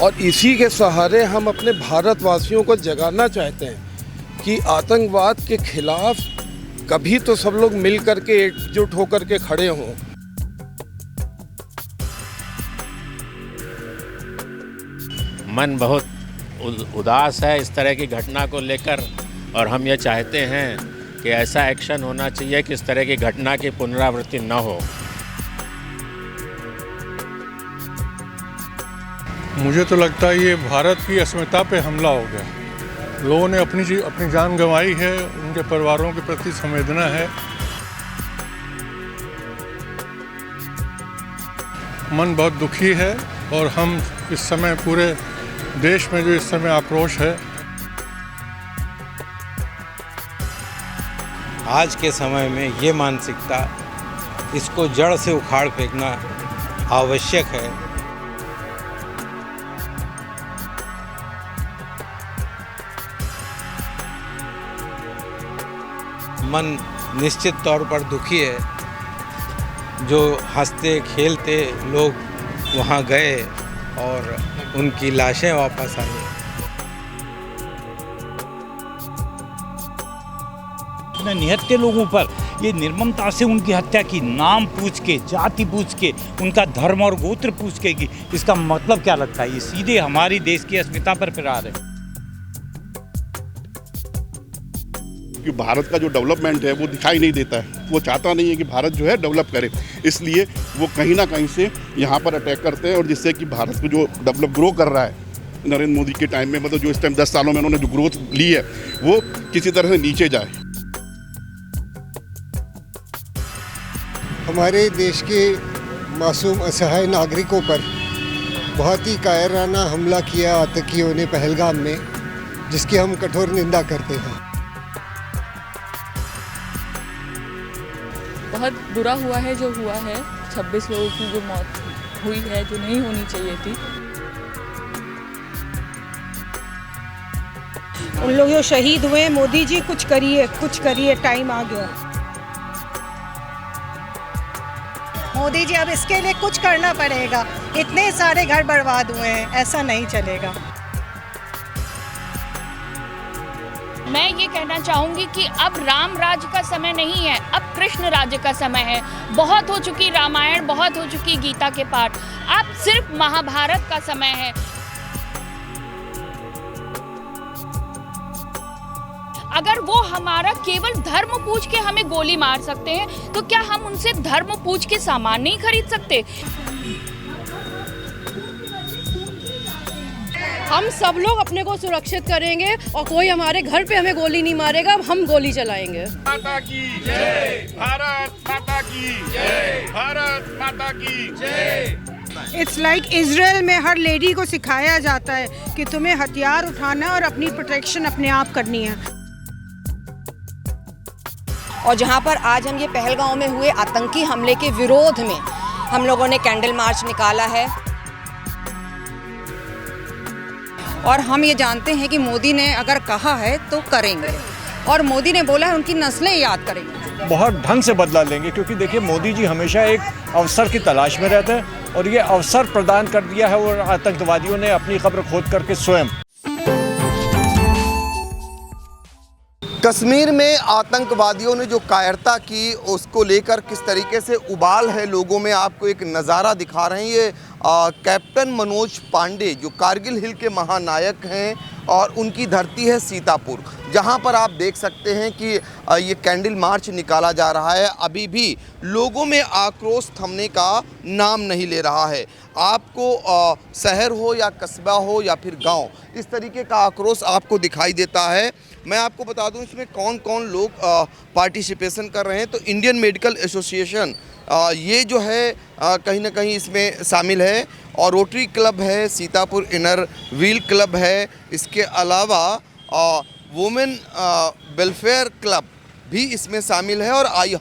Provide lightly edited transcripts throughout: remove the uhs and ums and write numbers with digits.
और इसी के सहारे हम अपने भारतवासियों को जगाना चाहते हैं कि आतंकवाद के खिलाफ कभी तो सब लोग मिल करके एकजुट होकर के खड़े हों। मन बहुत उदास है इस तरह की घटना को लेकर, और हम ये चाहते हैं कि ऐसा एक्शन होना चाहिए कि इस तरह की घटना की पुनरावृत्ति न हो। मुझे तो लगता है ये भारत की अस्मिता पे हमला हो गया। लोगों ने अपनी जान गंवाई है, उनके परिवारों के प्रति संवेदना है। मन बहुत दुखी है और हम इस समय पूरे देश में जो इस समय आक्रोश है, आज के समय में ये मानसिकता, इसको जड़ से उखाड़ फेंकना आवश्यक है। मन निश्चित तौर पर दुखी है। जो हंसते खेलते लोग वहाँ गए और उनकी लाशें वापस आई। निहत्थे लोगों पर ये निर्ममता से उनकी हत्या की, नाम पूछ के, जाति पूछ के, उनका धर्म और गोत्र पूछ के की, इसका मतलब क्या लगता है? ये सीधे हमारी देश की अस्मिता पर प्रहार है। कि भारत का जो डेवलपमेंट है वो दिखाई नहीं देता है। वो चाहता नहीं है कि भारत जो है डेवलप करे, इसलिए वो कहीं ना कहीं से यहाँ पर अटैक करते हैं, और जिससे कि भारत को जो डेवलप ग्रो कर रहा है नरेंद्र मोदी के टाइम में, मतलब जो इस टाइम 10 सालों में उन्होंने जो ग्रोथ ली है वो किसी तरह से नीचे जाए। हमारे देश के मासूम असहाय नागरिकों पर बहुत ही कायराना हमला किया आतंकियों ने पहलगाम में, जिसकी हम कठोर निंदा करते हैं। बहुत बुरा हुआ है जो हुआ है। 26 लोगों की जो मौत हुई है, जो नहीं होनी चाहिए थी। उन लोग जो शहीद हुए, मोदी जी कुछ करिए, टाइम आ गया। मोदी जी अब इसके लिए कुछ करना पड़ेगा। इतने सारे घर बर्बाद हुए हैं, ऐसा नहीं चलेगा। मैं ये कहना चाहूँगी कि अब राम राज्य का समय नहीं है, अब कृष्ण राज्य का समय है। बहुत हो चुकी रामायण, बहुत हो चुकी गीता के पाठ, अब सिर्फ महाभारत का समय है। अगर वो हमारा केवल धर्म पूछ के हमें गोली मार सकते हैं, तो क्या हम उनसे धर्म पूछ के सामान नहीं खरीद सकते? हम सब लोग अपने को सुरक्षित करेंगे और कोई हमारे घर पे हमें गोली नहीं मारेगा। हम गोली चलाएंगे। माता की जय, भारत माता की जय, भारत माता की जय। इट्स लाइक इजराइल में हर लेडी को सिखाया जाता है कि तुम्हें हथियार उठाना है और अपनी प्रोटेक्शन अपने आप करनी है। और जहां पर आज हम ये पहलगांव में हुए आतंकी हमले के विरोध में हम लोगों ने कैंडल मार्च निकाला है, और हम ये जानते हैं कि मोदी ने अगर कहा है तो करेंगे, और मोदी ने बोला है उनकी नस्लें याद करेंगे। बहुत ढंग से बदला लेंगे, क्योंकि देखिए मोदी जी हमेशा एक अवसर की तलाश में रहते हैं, और ये अवसर प्रदान कर दिया है और आतंकवादियों ने अपनी कब्र खोद करके स्वयं। कश्मीर में आतंकवादियों ने जो कायरता की, उसको लेकर किस तरीके से उबाल है लोगों में, आपको एक नज़ारा दिखा रहे हैं। ये कैप्टन मनोज पांडे जो कारगिल हिल के महानायक हैं, और उनकी धरती है सीतापुर, जहां पर आप देख सकते हैं कि ये कैंडल मार्च निकाला जा रहा है। अभी भी लोगों में आक्रोश थमने का नाम नहीं ले रहा है। आपको शहर हो या कस्बा हो या फिर गांव, इस तरीके का आक्रोश आपको दिखाई देता है। मैं आपको बता दूं इसमें कौन कौन लोग पार्टिसिपेशन कर रहे हैं। तो इंडियन मेडिकल एसोसिएशन ये जो है कहीं ना कहीं इसमें शामिल है, और रोटरी क्लब है, सीतापुर इनर व्हील क्लब है, इसके अलावा वुमेन वेलफेयर क्लब भी इसमें शामिल है, और आई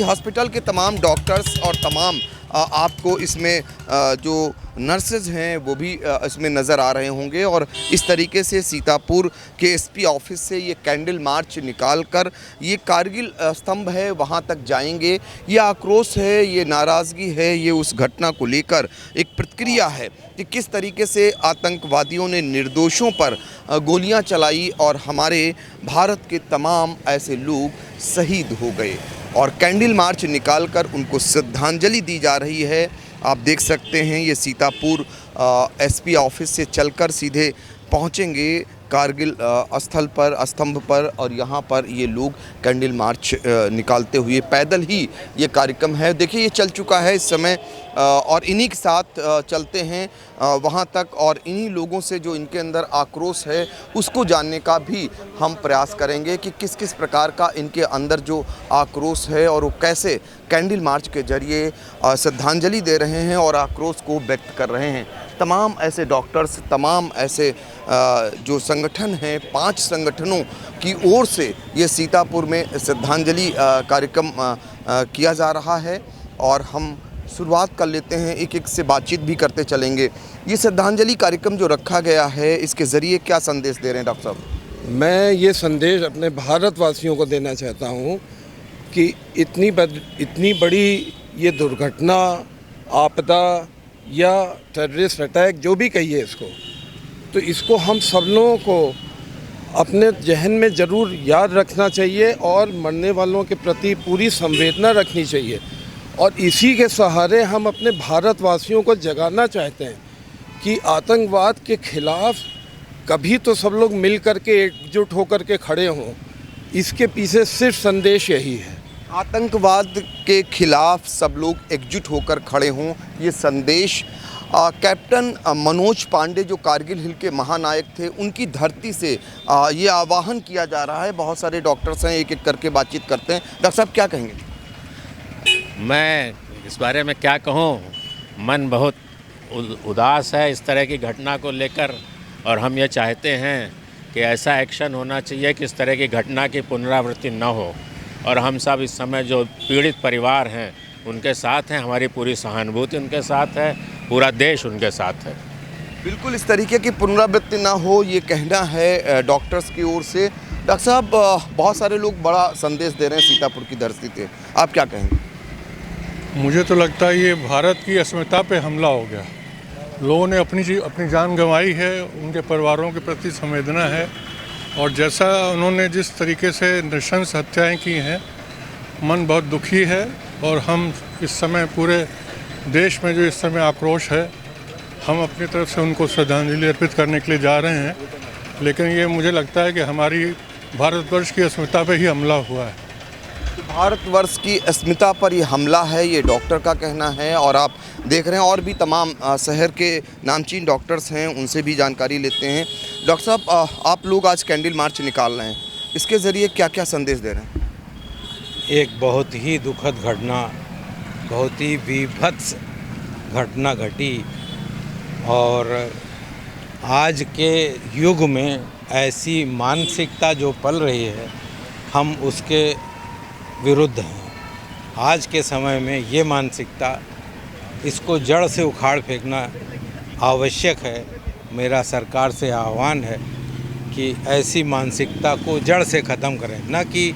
हॉस्पिटल के तमाम डॉक्टर्स और तमाम आपको इसमें जो नर्सेज हैं वो भी इसमें नज़र आ रहे होंगे। और इस तरीके से सीतापुर के एसपी ऑफिस से ये कैंडल मार्च निकालकर ये कारगिल स्तंभ है वहाँ तक जाएंगे। ये आक्रोश है, ये नाराज़गी है, ये उस घटना को लेकर एक प्रतिक्रिया है कि किस तरीके से आतंकवादियों ने निर्दोषों पर गोलियां चलाई और हमारे भारत के तमाम ऐसे लोग शहीद हो गए। और कैंडल मार्च निकालकर उनको श्रद्धांजलि दी जा रही है। आप देख सकते हैं ये सीतापुर एसपी ऑफिस से चलकर सीधे पहुंचेंगे कारगिल स्थल पर, स्तंभ पर, और यहाँ पर ये लोग कैंडल मार्च निकालते हुए पैदल ही ये कार्यक्रम है। देखिए ये चल चुका है इस समय और इन्हीं के साथ चलते हैं वहाँ तक और इन्हीं लोगों से जो इनके अंदर आक्रोश है उसको जानने का भी हम प्रयास करेंगे कि किस किस प्रकार का इनके अंदर जो आक्रोश है और वो कैसे कैंडल मार्च के जरिए श्रद्धांजलि दे रहे हैं और आक्रोश को व्यक्त कर रहे हैं। तमाम ऐसे डॉक्टर्स, तमाम ऐसे जो संगठन हैं, 5 संगठनों की ओर से ये सीतापुर में श्रद्धांजलि कार्यक्रम किया जा रहा है। और हम शुरुआत कर लेते हैं, एक एक से बातचीत भी करते चलेंगे। ये श्रद्धांजलि कार्यक्रम जो रखा गया है इसके ज़रिए क्या संदेश दे रहे हैं डॉक्टर साहब? मैं ये संदेश अपने भारतवासियों को देना चाहता हूँ कि इतनी बड़ी ये दुर्घटना, आपदा या टेररिस्ट अटैक जो भी कहिए इसको, तो इसको हम सब लोगों को अपने जहन में ज़रूर याद रखना चाहिए और मरने वालों के प्रति पूरी संवेदना रखनी चाहिए। और इसी के सहारे हम अपने भारतवासियों को जगाना चाहते हैं कि आतंकवाद के खिलाफ कभी तो सब लोग मिल कर के एकजुट होकर के खड़े हों। इसके पीछे सिर्फ संदेश यही है, आतंकवाद के खिलाफ सब लोग एकजुट होकर खड़े हों, ये संदेश कैप्टन मनोज पांडे जो कारगिल हिल के महानायक थे उनकी धरती से ये आह्वान किया जा रहा है। बहुत सारे डॉक्टर्स हैं, एक एक करके बातचीत करते हैं। डॉक्टर साहब क्या कहेंगे? मैं इस बारे में क्या कहूँ, मन बहुत उदास है इस तरह की घटना को लेकर। और हम ये चाहते हैं कि ऐसा एक्शन होना चाहिए कि इस तरह की घटना की पुनरावृत्ति न हो। और हम सब इस समय जो पीड़ित परिवार हैं उनके साथ हैं, हमारी पूरी सहानुभूति उनके साथ है, पूरा देश उनके साथ है। बिल्कुल इस तरीके की पुनरावृत्ति ना हो ये कहना है डॉक्टर्स की ओर से। डॉक्टर साहब बहुत सारे लोग बड़ा संदेश दे रहे हैं सीतापुर की धरती पे, आप क्या कहेंगे? मुझे तो लगता है ये भारत की अस्मिता पे हमला हो गया। लोगों ने अपनी जान गंवाई है, उनके परिवारों के प्रति संवेदना है। और जैसा उन्होंने जिस तरीके से नृशंस हत्याएं की हैं, मन बहुत दुखी है। और हम इस समय पूरे देश में जो इस समय आक्रोश है, हम अपनी तरफ से उनको श्रद्धांजलि अर्पित करने के लिए जा रहे हैं। लेकिन ये मुझे लगता है कि हमारी भारतवर्ष की अस्मिता पे ही हमला हुआ है। भारतवर्ष की अस्मिता पर ये हमला है, ये डॉक्टर का कहना है। और आप देख रहे हैं और भी तमाम शहर के नामचीन डॉक्टर्स हैं, उनसे भी जानकारी लेते हैं। डॉक्टर साहब आप लोग आज कैंडल मार्च निकाल रहे हैं, इसके ज़रिए क्या क्या संदेश दे रहे हैं? एक बहुत ही दुखद घटना, बहुत ही विभत्स घटना घटी। और आज के युग में ऐसी मानसिकता जो पल रही है, हम उसके विरुद्ध हैं। आज के समय में ये मानसिकता, इसको जड़ से उखाड़ फेंकना आवश्यक है। मेरा सरकार से आह्वान है कि ऐसी मानसिकता को जड़ से ख़त्म करें, न कि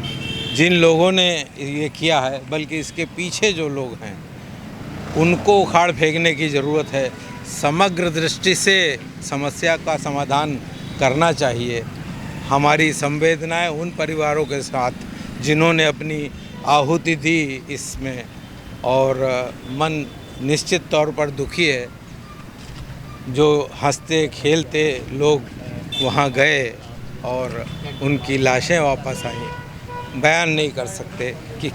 जिन लोगों ने ये किया है बल्कि इसके पीछे जो लोग हैं उनको उखाड़ फेंकने की ज़रूरत है। समग्र दृष्टि से समस्या का समाधान करना चाहिए। हमारी संवेदनाएं उन परिवारों के साथ जिन्होंने अपनी आहुति दी इसमें, और मन निश्चित तौर पर दुखी है। जो हंसते खेलते लोग वहाँ गए और उनकी लाशें वापस आईं, बयान नहीं कर सकते कि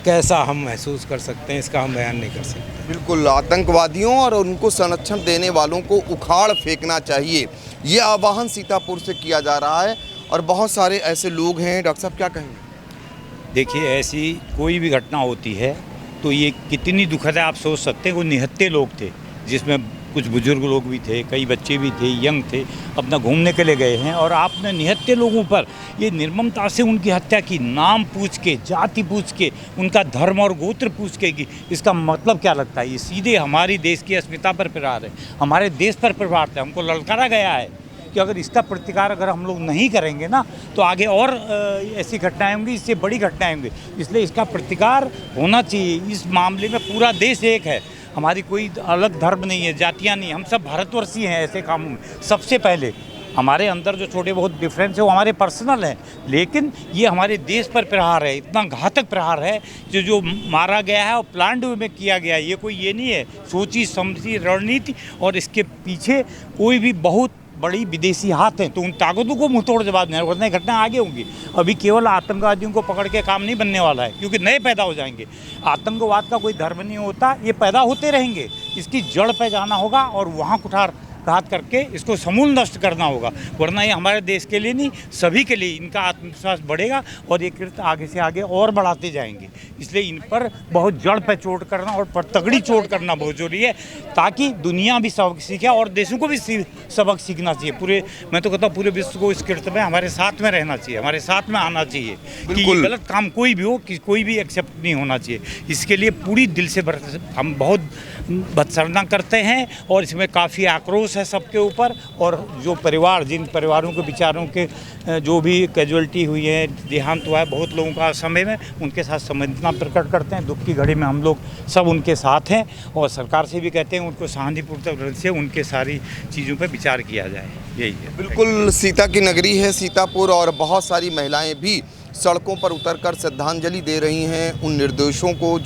कैसा हम महसूस कर सकते हैं, इसका हम बयान नहीं कर सकते। बिल्कुल, आतंकवादियों और उनको संरक्षण देने वालों को उखाड़ फेंकना चाहिए, ये आह्वान सीतापुर से किया जा रहा है। और बहुत सारे ऐसे लोग हैं। डॉक्टर साहब क्या कहेंगे? देखिए, ऐसी कोई भी घटना होती है तो ये कितनी दुखद है, आप सोच सकते हैं। वो निहत्थे लोग थे जिसमें कुछ बुजुर्ग लोग भी थे, कई बच्चे भी थे, यंग थे, अपना घूमने के लिए गए हैं और आपने निहत्थे लोगों पर ये निर्ममता से उनकी हत्या की, नाम पूछ के, जाति पूछ के, उनका धर्म और गोत्र पूछ के की, इसका मतलब क्या लगता है? ये सीधे हमारी देश की अस्मिता पर प्रहार है, हमारे देश पर प्रहार है। हमको ललकारा गया है कि अगर इसका प्रतिकार अगर हम लोग नहीं करेंगे ना तो आगे और ऐसी घटनाएं होंगी, इससे बड़ी घटनाएं होंगी। इसलिए इसका प्रतिकार होना चाहिए। इस मामले में पूरा देश एक है, हमारी कोई अलग धर्म नहीं है, जातियां नहीं, हम सब भारतवर्षी हैं। ऐसे कामों में सबसे पहले हमारे अंदर जो छोटे बहुत डिफरेंस है वो हमारे पर्सनल हैं, लेकिन ये हमारे देश पर प्रहार है, इतना घातक प्रहार है जो मारा गया है और प्लान्ड में किया गया है। ये कोई ये नहीं है सोची समझी रणनीति, और इसके पीछे कोई भी बहुत बड़ी विदेशी हाथ हैं, तो उन ताकतों को मुंहतोड़ जवाब देना, वरना घटना आगे होंगी। अभी केवल आतंकवादियों को पकड़ के काम नहीं बनने वाला है, क्योंकि नए पैदा हो जाएंगे। आतंकवाद का कोई धर्म नहीं होता, ये पैदा होते रहेंगे। इसकी जड़ पे जाना होगा और वहाँ कुठार घात करके इसको समूल नष्ट करना होगा, वरना ये हमारे देश के लिए नहीं, सभी के लिए इनका आत्मविश्वास बढ़ेगा और ये कृत्य आगे से आगे और बढ़ाते जाएंगे। इसलिए इन पर बहुत जड़ पे चोट करना और तगड़ी चोट करना बहुत जरूरी है, ताकि दुनिया भी सबक सीखे और देशों को भी सबक सीखना चाहिए। पूरे, मैं तो कहता हूँ पूरे विश्व को इस कृत्य में हमारे साथ में रहना चाहिए, हमारे साथ में आना चाहिए कि ये गलत काम कोई भी हो, कि कोई भी एक्सेप्ट नहीं होना चाहिए। इसके लिए पूरी दिल से हम बहुत भत्सना करते हैं और इसमें काफ़ी आक्रोश है सबके ऊपर। और जो परिवार, जिन परिवारों के बेचारों के जो भी कैजुअलिटी हुई है, देहांत हुआ है बहुत लोगों का समय में, उनके साथ संवेदना प्रकट करते हैं। दुख की घड़ी में हम लोग सब उनके साथ हैं और सरकार से भी कहते हैं उनको सहानुभूति से उनके सारी चीज़ों पर विचार किया जाए। यही है। बिल्कुल सीता की नगरी है सीतापुर, और बहुत सारी महिलाएं भी सड़कों पर उतरकर श्रद्धांजलि दे रही हैं उन निर्दोषों को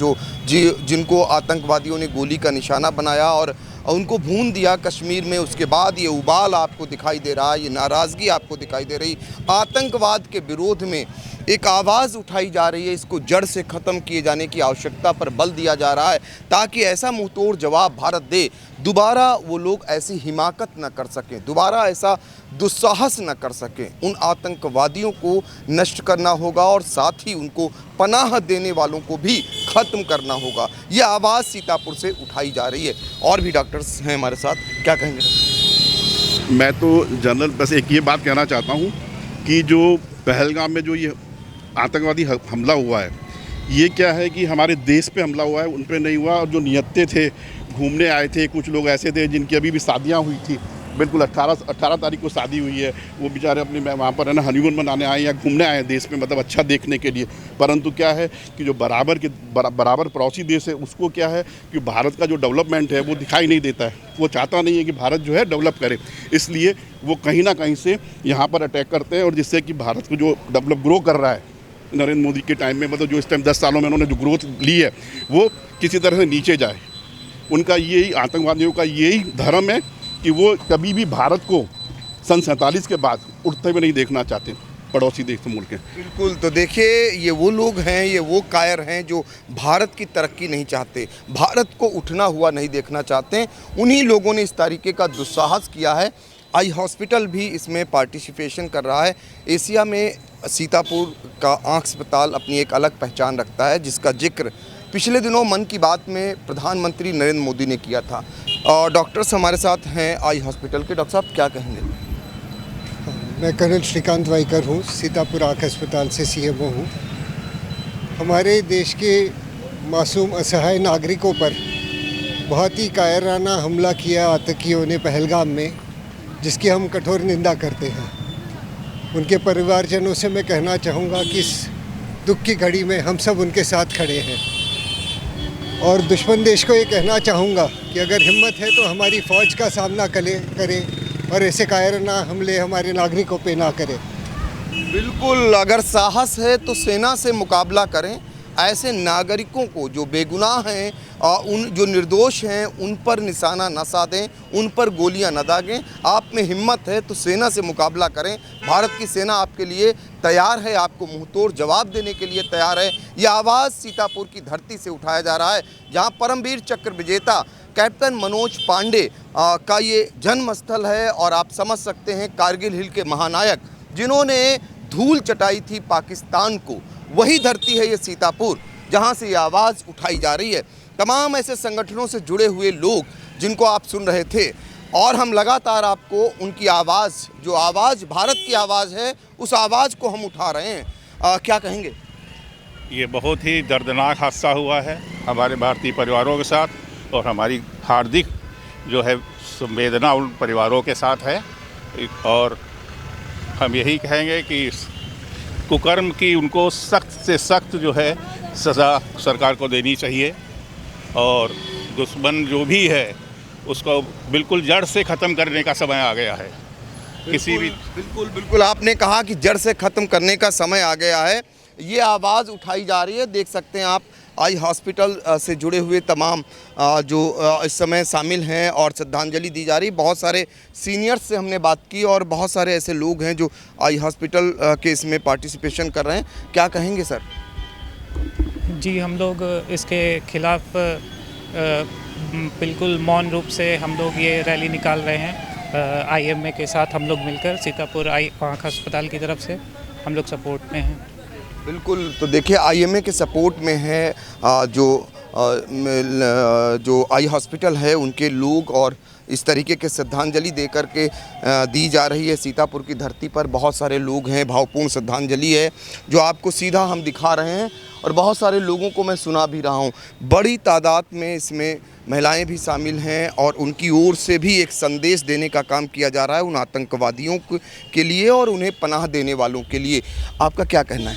जिनको आतंकवादियों ने गोली का निशाना बनाया और उनको भून दिया कश्मीर में। उसके बाद ये उबाल आपको दिखाई दे रहा है, ये नाराज़गी आपको दिखाई दे रही। आतंकवाद के विरोध में एक आवाज़ उठाई जा रही है, इसको जड़ से ख़त्म किए जाने की आवश्यकता पर बल दिया जा रहा है, ताकि ऐसा मुंहतोड़ जवाब भारत दे, दोबारा वो लोग ऐसी हिमाकत न कर सकें, दोबारा ऐसा दुस्साहस न कर सकें। उन आतंकवादियों को नष्ट करना होगा और साथ ही उनको पनाह देने वालों को भी ख़त्म करना होगा। ये आवाज़ सीतापुर से उठाई जा रही है। और भी डॉक्टर्स हैं हमारे साथ, क्या कहेंगे? मैं तो जनरल बस एक ये बात कहना चाहता हूँ कि जो पहलगाम में जो ये आतंकवादी हमला हुआ है, ये क्या है कि हमारे देश पे हमला हुआ है, उन पे नहीं हुआ। और जो नियत्ते थे, घूमने आए थे, कुछ लोग ऐसे थे जिनकी अभी भी शादियां हुई थी, बिल्कुल 18 तारीख को शादी हुई है, वो बेचारे अपने वहाँ पर है ना हनीमून मनाने आए या घूमने आए देश में, मतलब अच्छा देखने के लिए। परंतु क्या है कि जो बराबर पड़ोसी देश है, उसको क्या है कि भारत का जो डेवलपमेंट है वो दिखाई नहीं देता है। वो चाहता नहीं है कि भारत जो है डेवलप करे, इसलिए वो कहीं ना कहीं से यहाँ पर अटैक करते हैं, और जिससे कि भारत को जो डेवलप ग्रो कर रहा है नरेंद्र मोदी के टाइम में, मतलब जो इस टाइम 10 सालों में उन्होंने जो ग्रोथ ली है, वो किसी तरह से नीचे जाए। उनका यही, आतंकवादियों का यही धर्म है कि वो कभी भी भारत को सन 47 के बाद उठते हुए नहीं देखना चाहते पड़ोसी देश से मुल्क। बिल्कुल, तो देखिए ये वो लोग हैं, ये वो कायर हैं जो भारत की तरक्की नहीं चाहते, भारत को उठना हुआ नहीं देखना चाहते। उन्हीं लोगों ने इस तरीके का दुस्साहस किया है। आई हॉस्पिटल भी इसमें पार्टिसिपेशन कर रहा है। एशिया में सीतापुर का आँख अस्पताल अपनी एक अलग पहचान रखता है, जिसका जिक्र पिछले दिनों मन की बात में प्रधानमंत्री नरेंद्र मोदी ने किया था। और डॉक्टर्स हमारे साथ हैं आई हॉस्पिटल के। डॉक्टर साहब क्या कहेंगे? मैं कर्नल श्रीकांत वाइकर हूँ, सीतापुर आँख अस्पताल से CMO हूँ। हमारे देश के मासूम असहाय नागरिकों पर बहुत ही कायराना हमला किया आतंकियों ने पहलगाम में, जिसकी हम कठोर निंदा करते हैं। उनके परिवारजनों से मैं कहना चाहूँगा कि इस दुख की घड़ी में हम सब उनके साथ खड़े हैं, और दुश्मन देश को ये कहना चाहूँगा कि अगर हिम्मत है तो हमारी फ़ौज का सामना करे और ऐसे कायराना हमले हमारे नागरिकों पे ना करें। बिल्कुल, अगर साहस है तो सेना से मुकाबला करें। ऐसे नागरिकों को जो बेगुनाह हैं, उन जो निर्दोष हैं, उन पर निशाना न साधें, उन पर गोलियां न दागें। आप में हिम्मत है तो सेना से मुकाबला करें। भारत की सेना आपके लिए तैयार है, आपको मुंहतोड़ जवाब देने के लिए तैयार है। ये आवाज़ सीतापुर की धरती से उठाया जा रहा है, जहां परमवीर चक्र विजेता कैप्टन मनोज पांडे का ये जन्म स्थल है। और आप समझ सकते हैं कारगिल हिल के महानायक जिन्होंने धूल चटाई थी पाकिस्तान को, वही धरती है ये सीतापुर, जहां से ये आवाज़ उठाई जा रही है। तमाम ऐसे संगठनों से जुड़े हुए लोग जिनको आप सुन रहे थे। और हम लगातार आपको उनकी आवाज़, जो आवाज़ भारत की आवाज़ है, उस आवाज़ को हम उठा रहे हैं। क्या कहेंगे? ये बहुत ही दर्दनाक हादसा हुआ है हमारे भारतीय परिवारों के साथ, और हमारी हार्दिक जो है संवेदना उन परिवारों के साथ है। और हम यही कहेंगे कि इस कुकर्म की उनको सख्त से सख्त जो है सज़ा सरकार को देनी चाहिए, और दुश्मन जो भी है उसको बिल्कुल जड़ से ख़त्म करने का समय आ गया है। किसी भी बिल्कुल आपने कहा कि जड़ से ख़त्म करने का समय आ गया है। ये आवाज़ उठाई जा रही है। देख सकते हैं आप आई हॉस्पिटल से जुड़े हुए तमाम जो इस समय शामिल हैं और श्रद्धांजलि दी जा रही। बहुत सारे सीनियर्स से हमने बात की और बहुत सारे ऐसे लोग हैं जो आई हॉस्पिटल के इसमें पार्टिसिपेशन कर रहे हैं। क्या कहेंगे सर? जी, हम लोग इसके खिलाफ बिल्कुल मौन रूप से हम लोग ये रैली निकाल रहे हैं। IMA के साथ हम लोग मिलकर सीतापुर आँख अस्पताल की तरफ से हम लोग सपोर्ट में हैं। बिल्कुल, तो देखिए IMA के सपोर्ट में है जो आई हॉस्पिटल है उनके लोग, और इस तरीके के श्रद्धांजलि दे कर के दी जा रही है। सीतापुर की धरती पर बहुत सारे लोग हैं, भावपूर्ण श्रद्धांजलि है जो आपको सीधा हम दिखा रहे हैं, और बहुत सारे लोगों को मैं सुना भी रहा हूँ। बड़ी तादाद में इसमें महिलाएं भी शामिल हैं, और उनकी ओर से भी एक संदेश देने का काम किया जा रहा है उन आतंकवादियों के लिए और उन्हें पनाह देने वालों के लिए। आपका क्या कहना है?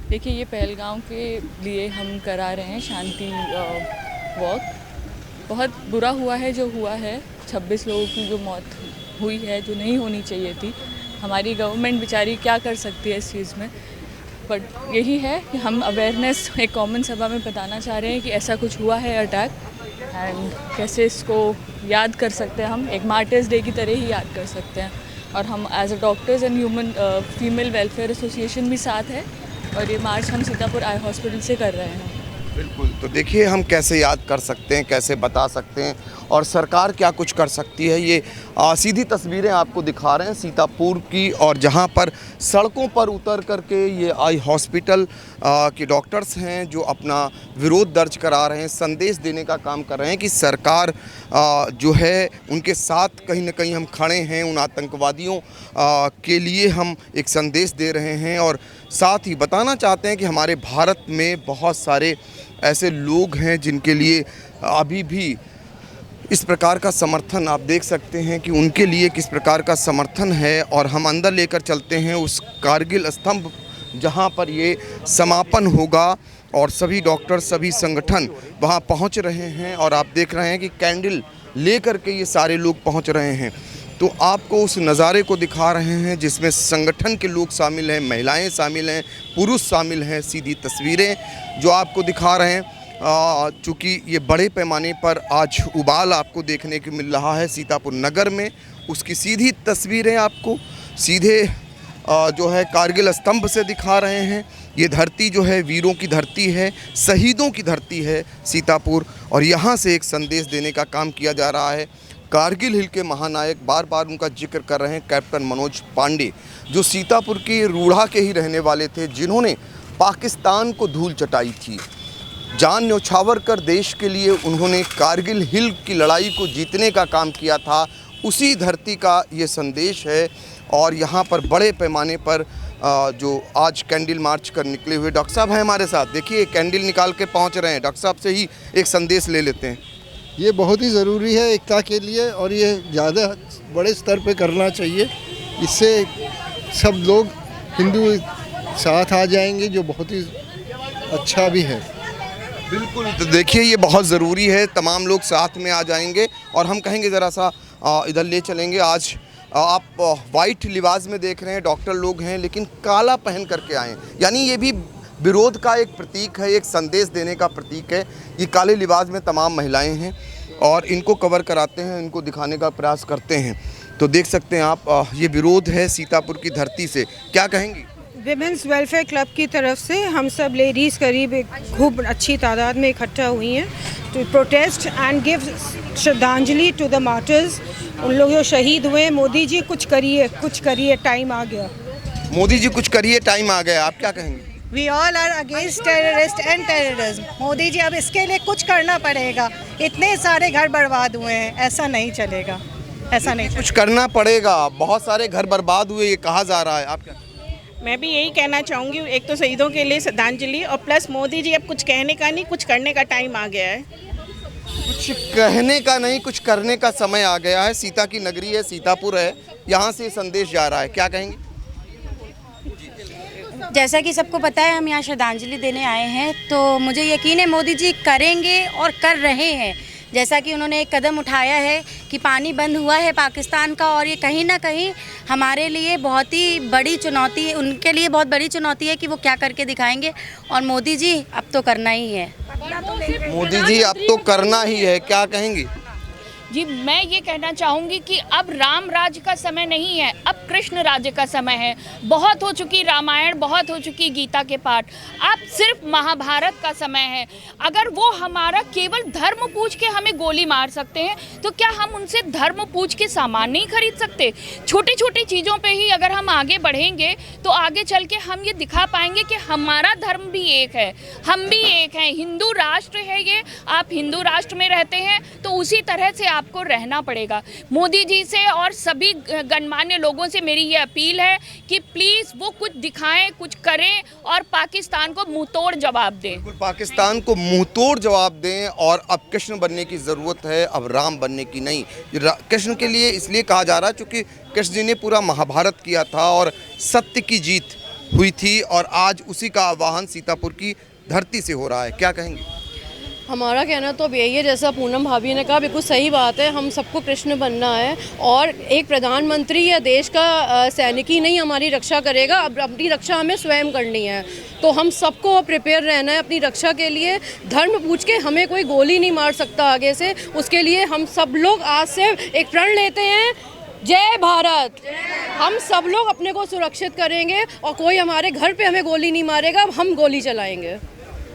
देखिए, ये पहलगाम के लिए हम करा रहे हैं शांति वॉक। बहुत बुरा हुआ है जो हुआ है, 26 लोगों की जो मौत हुई है, जो नहीं होनी चाहिए थी। हमारी गवर्नमेंट बेचारी क्या कर सकती है इस चीज़ में, बट यही है कि हम अवेयरनेस एक कॉमन सभा में बताना चाह रहे हैं कि ऐसा कुछ हुआ है अटैक, एंड कैसे इसको याद कर सकते हैं। हम एक मार्टर्स डे की तरह ही याद कर सकते हैं। और हम as a doctors and human female welfare association भी साथ है, और ये मार्च हम सीतापुर आई हॉस्पिटल से कर रहे हैं। बिल्कुल, तो देखिए हम कैसे याद कर सकते हैं, कैसे बता सकते हैं, और सरकार क्या कुछ कर सकती है। ये सीधी तस्वीरें आपको दिखा रहे हैं सीतापुर की, और जहां पर सड़कों पर उतर करके ये आई हॉस्पिटल के डॉक्टर्स हैं जो अपना विरोध दर्ज करा रहे हैं, संदेश देने का काम कर रहे हैं कि सरकार जो है उनके साथ कहीं ना कहीं हम खड़े हैं। उन आतंकवादियों के लिए हम एक संदेश दे रहे हैं, और साथ ही बताना चाहते हैं कि हमारे भारत में बहुत सारे ऐसे लोग हैं जिनके लिए अभी भी इस प्रकार का समर्थन, आप देख सकते हैं कि उनके लिए किस प्रकार का समर्थन है। और हम अंदर लेकर चलते हैं उस कारगिल स्तंभ जहां पर ये समापन होगा, और सभी डॉक्टर, सभी संगठन वहां पहुंच रहे हैं, और आप देख रहे हैं कि कैंडल लेकर के ये सारे लोग पहुंच रहे हैं। तो आपको उस नज़ारे को दिखा रहे हैं जिसमें संगठन के लोग शामिल हैं, महिलाएं शामिल हैं, पुरुष शामिल हैं। सीधी तस्वीरें जो आपको दिखा रहे हैं, चूँकि ये बड़े पैमाने पर आज उबाल आपको देखने को मिल रहा है सीतापुर नगर में, उसकी सीधी तस्वीरें आपको सीधे जो है कारगिल स्तंभ से दिखा रहे हैं। ये धरती जो है वीरों की धरती है, शहीदों की धरती है सीतापुर, और यहाँ से एक संदेश देने का काम किया जा रहा है। कारगिल हिल के महानायक, बार बार उनका जिक्र कर रहे हैं, कैप्टन मनोज पांडे, जो सीतापुर के रूढ़ा के ही रहने वाले थे, जिन्होंने पाकिस्तान को धूल चटाई थी। जान न्यौछावर कर देश के लिए उन्होंने कारगिल हिल की लड़ाई को जीतने का काम किया था। उसी धरती का ये संदेश है, और यहाँ पर बड़े पैमाने पर जो आज कैंडल मार्च कर निकले हुए डॉक्टर साहब हैं हमारे साथ। देखिए कैंडल निकाल के पहुँच रहे हैं। डॉक्टर साहब से ही एक संदेश ले लेते हैं। ये बहुत ही ज़रूरी है एकता के लिए, और ये ज़्यादा बड़े स्तर पे करना चाहिए। इससे सब लोग हिंदू साथ आ जाएंगे, जो बहुत ही अच्छा भी है। बिल्कुल, तो देखिए ये बहुत ज़रूरी है, तमाम लोग साथ में आ जाएंगे। और हम कहेंगे ज़रा सा इधर ले चलेंगे। आज आप वाइट लिबास में देख रहे हैं, डॉक्टर लोग हैं, लेकिन काला पहन करके आए हैं, यानी ये भी विरोध का एक प्रतीक है, एक संदेश देने का प्रतीक है। ये काले लिबास में तमाम महिलाएं हैं, और इनको कवर कराते हैं, इनको दिखाने का प्रयास करते हैं। तो देख सकते हैं आप, ये विरोध है सीतापुर की धरती से। क्या कहेंगी? विमेंस वेलफेयर क्लब की तरफ से हम सब लेडीज़ करीब खूब अच्छी तादाद में इकट्ठा हुई हैं टू प्रोटेस्ट एंड गिव श्रद्धांजलि टू द मार्टर्स। उन लोग जो शहीद हुए। मोदी जी कुछ करिए, कुछ करिए, टाइम आ गया। मोदी जी कुछ करिए, टाइम आ गया। आप क्या कहेंगे? We all are against terrorist and terrorism. Modi ji अब इसके लिए कुछ करना पड़ेगा। इतने सारे घर बर्बाद हुए हैं, ऐसा नहीं चलेगा, ऐसा नहीं कुछ करना पड़ेगा। बहुत सारे घर बर्बाद हुए ये कहा जा रहा है, आप क्या? मैं भी यही कहना चाहूँगी, एक तो शहीदों के लिए श्रद्धांजलि, और प्लस मोदी जी अब कुछ कहने का नहीं, कुछ करने का टाइम आ गया है। कुछ कहने का नहीं, कुछ करने का समय आ गया है। सीता की नगरी है, सीतापुर है, यहाँ से संदेश जा रहा है, क्या कहेंगे? जैसा कि सबको पता है, हम यहाँ श्रद्धांजलि देने आए हैं, तो मुझे यकीन है मोदी जी करेंगे और कर रहे हैं। जैसा कि उन्होंने एक कदम उठाया है कि पानी बंद हुआ है पाकिस्तान का, और ये कहीं ना कहीं हमारे लिए बहुत ही बड़ी चुनौती है, उनके लिए बहुत बड़ी चुनौती है कि वो क्या करके दिखाएंगे। और मोदी जी अब तो करना ही है। मोदी जी अब तो करना ही है, क्या कहेंगी? जी, मैं ये कहना चाहूँगी कि अब राम राज्य का समय नहीं है, अब कृष्ण राज्य का समय है। बहुत हो चुकी रामायण, बहुत हो चुकी गीता के पाठ, अब सिर्फ महाभारत का समय है। अगर वो हमारा केवल धर्म पूछ के हमें गोली मार सकते हैं, तो क्या हम उनसे धर्म पूछ के सामान नहीं खरीद सकते? छोटी छोटी चीज़ों पे ही अगर हम आगे बढ़ेंगे तो आगे चल के हम ये दिखा पाएंगे कि हमारा धर्म भी एक है, हम भी एक हैं। हिंदू राष्ट्र है ये, आप हिंदू राष्ट्र में रहते हैं तो उसी तरह से आपको रहना पड़ेगा। मोदी जी से और सभी गणमान्य लोगों से मेरी ये अपील है कि प्लीज़ वो कुछ दिखाएं, कुछ करें और पाकिस्तान को मुंहतोड़ जवाब दें। पाकिस्तान को मुंहतोड़ जवाब दें। और अब कृष्ण बनने की ज़रूरत है, अब राम बनने की नहीं। कृष्ण के लिए इसलिए कहा जा रहा है क्योंकि कृष्ण जी ने पूरा महाभारत किया था और सत्य की जीत हुई थी, और आज उसी का आह्वान सीतापुर की धरती से हो रहा है, क्या कहेंगे? हमारा कहना तो अब यही है, जैसा पूनम भाभी ने कहा, बिल्कुल सही बात है। हम सबको कृष्ण बनना है, और एक प्रधानमंत्री या देश का सैनिक ही नहीं हमारी रक्षा करेगा। अब अपनी रक्षा हमें स्वयं करनी है, तो हम सबको प्रिपेयर रहना है अपनी रक्षा के लिए। धर्म पूछ के हमें कोई गोली नहीं मार सकता आगे से, उसके लिए हम सब लोग आज से एक प्रण लेते हैं, जय भारत। हम सब लोग अपने को सुरक्षित करेंगे और कोई हमारे घर पे हमें गोली नहीं मारेगा, अब हम गोली चलाएंगे।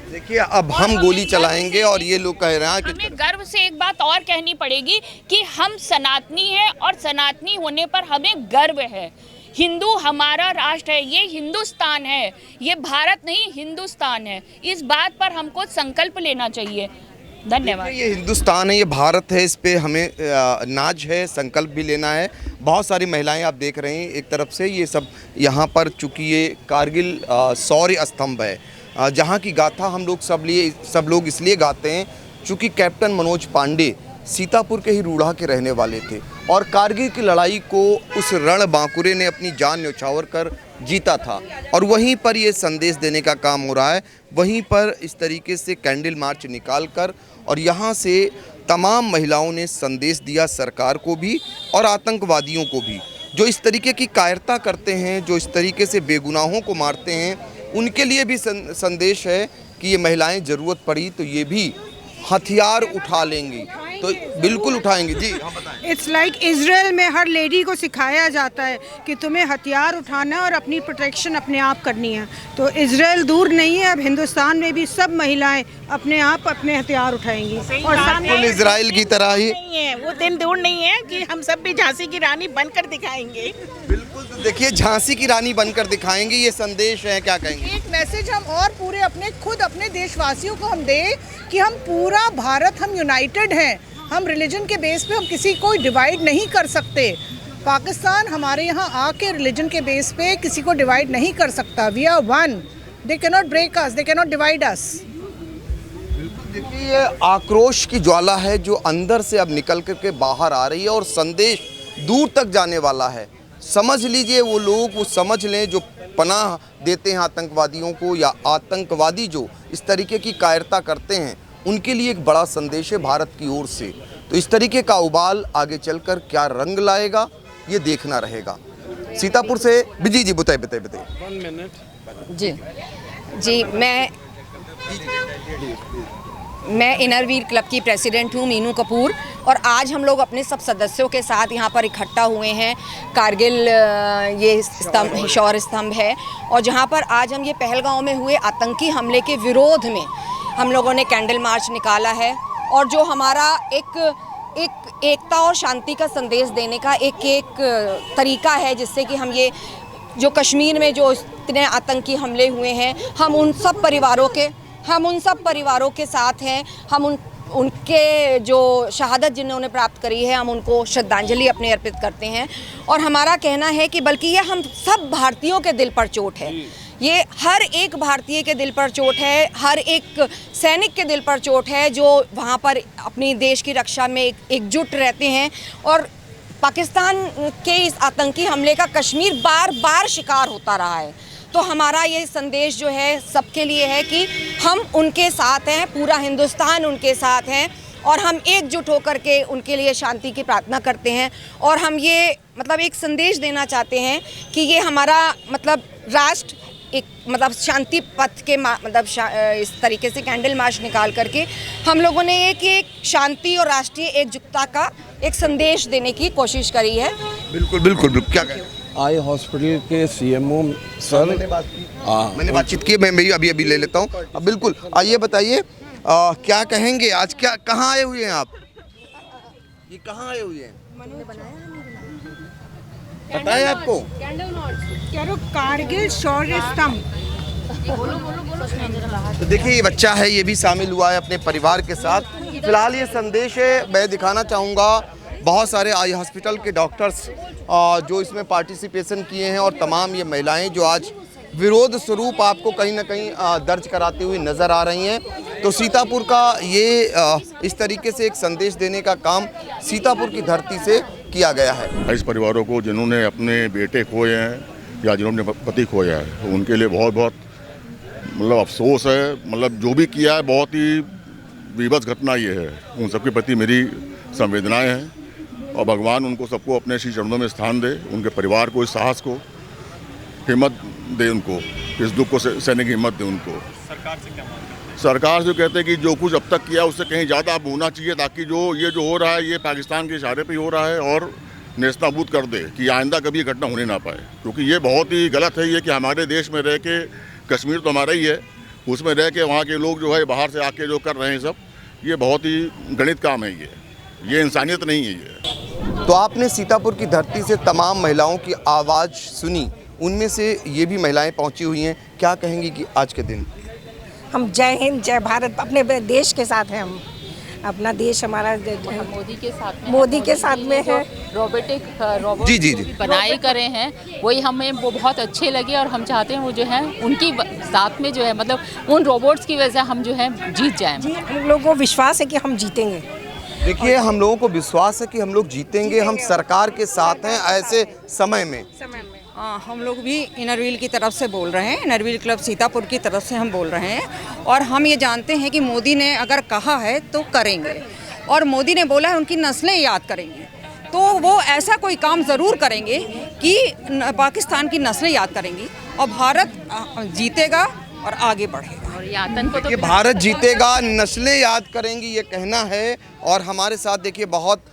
देखिए, अब हम गोली चलाएंगे, और ये लोग कह रहे हैं कि हमें गर्व से एक बात और कहनी पड़ेगी कि हम सनातनी हैं, और सनातनी होने पर हमें गर्व है। हिंदू हमारा राष्ट्र है, ये हिंदुस्तान है, ये भारत नहीं हिंदुस्तान है। इस बात पर हमको संकल्प लेना चाहिए। धन्यवाद। ये हिंदुस्तान है, ये भारत है, इस पे हमें नाज है, संकल्प भी लेना है। बहुत सारी महिलाएं आप देख रहे हैं एक तरफ से, ये सब यहाँ पर, चूँकि ये कारगिल शौर्य स्तंभ है, जहाँ की गाथा हम लोग सब लोग इसलिए गाते हैं चूँकि कैप्टन मनोज पांडे सीतापुर के ही रूढ़ा के रहने वाले थे, और कारगिल की लड़ाई को उस रण बांकुरे ने अपनी जान न्यौछावर कर जीता था। और वहीं पर ये संदेश देने का काम हो रहा है, वहीं पर इस तरीके से कैंडल मार्च निकाल कर, और यहाँ से तमाम महिलाओं ने संदेश दिया सरकार को भी और आतंकवादियों को भी, जो इस तरीके की कायरता करते हैं, जो इस तरीके से बेगुनाहों को मारते हैं। उनके लिए भी संदेश है कि ये महिलाएं ज़रूरत पड़ी तो ये भी हथियार उठा लेंगी, तो बिल्कुल उठाएंगे। जी, हम बताएं। इट्स लाइक इजराइल में हर लेडी को सिखाया जाता है कि तुम्हें हथियार उठाना है और अपनी प्रोटेक्शन अपने आप करनी है। तो इजराइल दूर नहीं है, अब हिंदुस्तान में भी सब महिलाएं अपने आप अपने हथियार उठाएंगी, और बिल्कुल इजराइल की तरह ही नहीं है, वो दिन दूर नहीं है कि हम सब भी झांसी की रानी बनकर दिखाएंगे। बिल्कुल, तो देखिए, झांसी की रानी बनकर दिखाएंगे, ये संदेश है, क्या कहेंगे? एक मैसेज हम और पूरे अपने देशवासियों को हम दें कि हम पूरा भारत, हम यूनाइटेड हैं। हम रिलीजन के बेस पे हम किसी को डिवाइड नहीं कर सकते। पाकिस्तान हमारे यहाँ आके रिलीजन के बेस पे किसी को डिवाइड नहीं कर सकता। We are one, they can not break us, they can not divide us. बिल्कुल, देखिए, ये आक्रोश की ज्वाला है जो अंदर से अब निकल करके बाहर आ रही है, और संदेश दूर तक जाने वाला है। समझ लीजिए, वो लोग वो समझ लें जो पनाह देते हैं आतंकवादियों को, या आतंकवादी जो इस तरीके की कायरता करते हैं, उनके लिए एक बड़ा संदेश है भारत की ओर से। तो इस तरीके का उबाल आगे चलकर क्या रंग लाएगा, ये देखना रहेगा। सीतापुर से बिजी जी, बताइए। 1 मिनट। जी, मैं इनरवीर क्लब की प्रेसिडेंट हूँ, मीनू कपूर, और आज हम लोग अपने सब सदस्यों के साथ यहाँ पर इकट्ठा हुए हैं। कारगिल ये स्तंभ, शौर्य स्तंभ है, और जहाँ पर आज हम ये पहलगांव में हुए आतंकी हमले के विरोध में हम लोगों ने कैंडल मार्च निकाला है, और जो हमारा एक एकता और शांति का संदेश देने का एक तरीका है, जिससे कि हम ये जो कश्मीर में जो इतने आतंकी हमले हुए हैं, हम उन सब परिवारों के साथ हैं। हम उनके जो शहादत जिन्होंने प्राप्त करी है, हम उनको श्रद्धांजलि अपने अर्पित करते हैं। और हमारा कहना है कि बल्कि ये हम सब भारतीयों के दिल पर चोट है, ये हर एक भारतीय के दिल पर चोट है, हर एक सैनिक के दिल पर चोट है जो वहाँ पर अपनी देश की रक्षा में एकजुट रहते हैं। और पाकिस्तान के इस आतंकी हमले का कश्मीर बार बार शिकार होता रहा है। तो हमारा ये संदेश जो है सबके लिए है कि हम उनके साथ हैं, पूरा हिंदुस्तान उनके साथ हैं और हम एकजुट होकर के उनके लिए शांति की प्रार्थना करते हैं। और हम ये मतलब एक संदेश देना चाहते हैं कि ये हमारा मतलब राष्ट्र एक मतलब शांति पथ के मतलब इस तरीके से कैंडल मार्च निकाल करके हम लोगों ने एक शांति और राष्ट्रीय एकजुटता का एक संदेश देने की कोशिश करी है। बिल्कुल बिल्कुल बिल्कुल। क्या कहें? आई हॉस्पिटल के सीएमओ सर मैंने बातचीत की, मैं भी अभी ले लेता हूँ। अब बिल्कुल आइए बताइए क्या कहेंगे आज, क्या कहाँ आए हुए हैं आप? ये कहाँ आए हुए हैं? पता है आपको? कारगिल शौर्य स्तंभ। तो देखिए ये बच्चा है, ये भी शामिल हुआ है अपने परिवार के साथ। फिलहाल ये संदेश है, मैं दिखाना चाहूँगा बहुत सारे आई हॉस्पिटल के डॉक्टर्स जो इसमें पार्टिसिपेशन किए हैं और तमाम ये महिलाएं जो आज विरोध स्वरूप आपको कहीं ना कहीं दर्ज कराती हुई नज़र आ रही हैं। तो सीतापुर का ये इस तरीके से एक संदेश देने का काम सीतापुर की धरती से किया गया है। इस परिवारों को जिन्होंने अपने बेटे खोए हैं या जिन्होंने पति खोया है उनके लिए बहुत बहुत मतलब अफसोस है। मतलब जो भी किया है बहुत ही विभत्स घटना ये है। उन सबके प्रति मेरी संवेदनाएं हैं और भगवान उनको सबको अपने श्री चरणों में स्थान दे, उनके परिवार को इस साहस को हिम्मत दे, उनको इस दुख को सहने की हिम्मत दे उनको। सरकार से क्या मांग? सरकार से कहते हैं कि जो कुछ अब तक किया उससे कहीं ज़्यादा अब होना चाहिए ताकि जो हो रहा है ये पाकिस्तान के इशारे पे ही हो रहा है और नेस्तनाबूद कर दे कि आइंदा कभी ये घटना होने ना पाए। क्योंकि ये बहुत ही गलत है ये कि हमारे देश में रह के, कश्मीर तो हमारा ही है, उसमें रह के वहाँ के लोग जो है बाहर से आके जो कर रहे हैं सब, ये बहुत ही गणित काम है, ये इंसानियत नहीं है ये। तो आपने सीतापुर की धरती से तमाम महिलाओं की आवाज़ सुनी, उनमें से ये भी महिलाएं पहुंची हुई हैं। क्या कहेंगी कि आज के दिन? हम जय हिंद जय भारत, अपने देश के साथ हैं। हम अपना देश हमारा मोदी के साथ में है। रोबोटिक रोबोट जी बनाए करे हैं, वही हमें वो बहुत अच्छे लगे और हम चाहते हैं वो जो है उनकी साथ में जो है मतलब उन रोबोट्स की वजह से हम जो है जीत जाएं। जी, हम लोगों को विश्वास है कि हम जीतेंगे। देखिए हम लोगों को विश्वास है कि हम लोग जीतेंगे, हम सरकार के साथ हैं ऐसे समय में। हम लोग भी इनरव्हील की तरफ से बोल रहे हैं, इनरव्हील क्लब सीतापुर की तरफ से हम बोल रहे हैं और हम ये जानते हैं कि मोदी ने अगर कहा है तो करेंगे और मोदी ने बोला है उनकी नस्लें याद करेंगे, तो वो ऐसा कोई काम ज़रूर करेंगे कि पाकिस्तान की नस्लें याद करेंगी और भारत जीतेगा और आगे बढ़ेगा। और ये आतंक को तो भारत जीतेगा, नस्लें याद करेंगी, ये कहना है। और हमारे साथ देखिए बहुत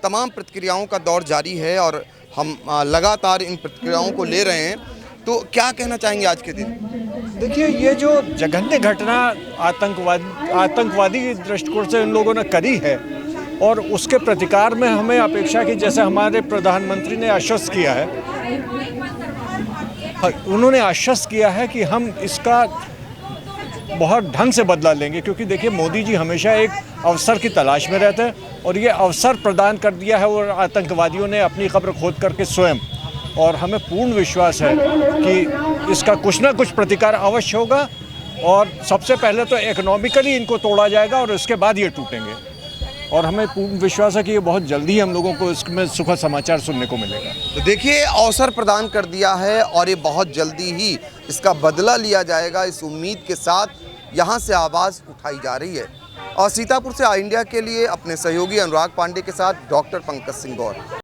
तमाम प्रतिक्रियाओं का दौर जारी है और हम लगातार इन प्रतिक्रियाओं को ले रहे हैं। तो क्या कहना चाहेंगे आज के दिन? देखिए ये जो जघन्य घटना आतंकवादी दृष्टिकोण से इन लोगों ने करी है और उसके प्रतिकार में हमें अपेक्षा की, जैसे हमारे प्रधानमंत्री ने आश्वस्त किया है, उन्होंने आश्वस्त किया है कि हम इसका बहुत ढंग से बदला लेंगे। क्योंकि देखिए मोदी जी हमेशा एक अवसर की तलाश में रहते हैं और ये अवसर प्रदान कर दिया है और आतंकवादियों ने अपनी कब्र खोद करके स्वयं, और हमें पूर्ण विश्वास है कि इसका कुछ ना कुछ प्रतिकार अवश्य होगा और सबसे पहले तो इकोनॉमिकली इनको तोड़ा जाएगा और उसके बाद ये टूटेंगे। और हमें पूर्ण विश्वास है कि ये बहुत जल्दी हम लोगों को इसमें सुखद समाचार सुनने को मिलेगा। तो देखिए अवसर प्रदान कर दिया है और ये बहुत जल्दी ही इसका बदला लिया जाएगा, इस उम्मीद के साथ यहाँ से आवाज़ उठाई जा रही है। और सीतापुर से आई इंडिया के लिए अपने सहयोगी अनुराग पांडे के साथ डॉक्टर पंकज सिंह गौर।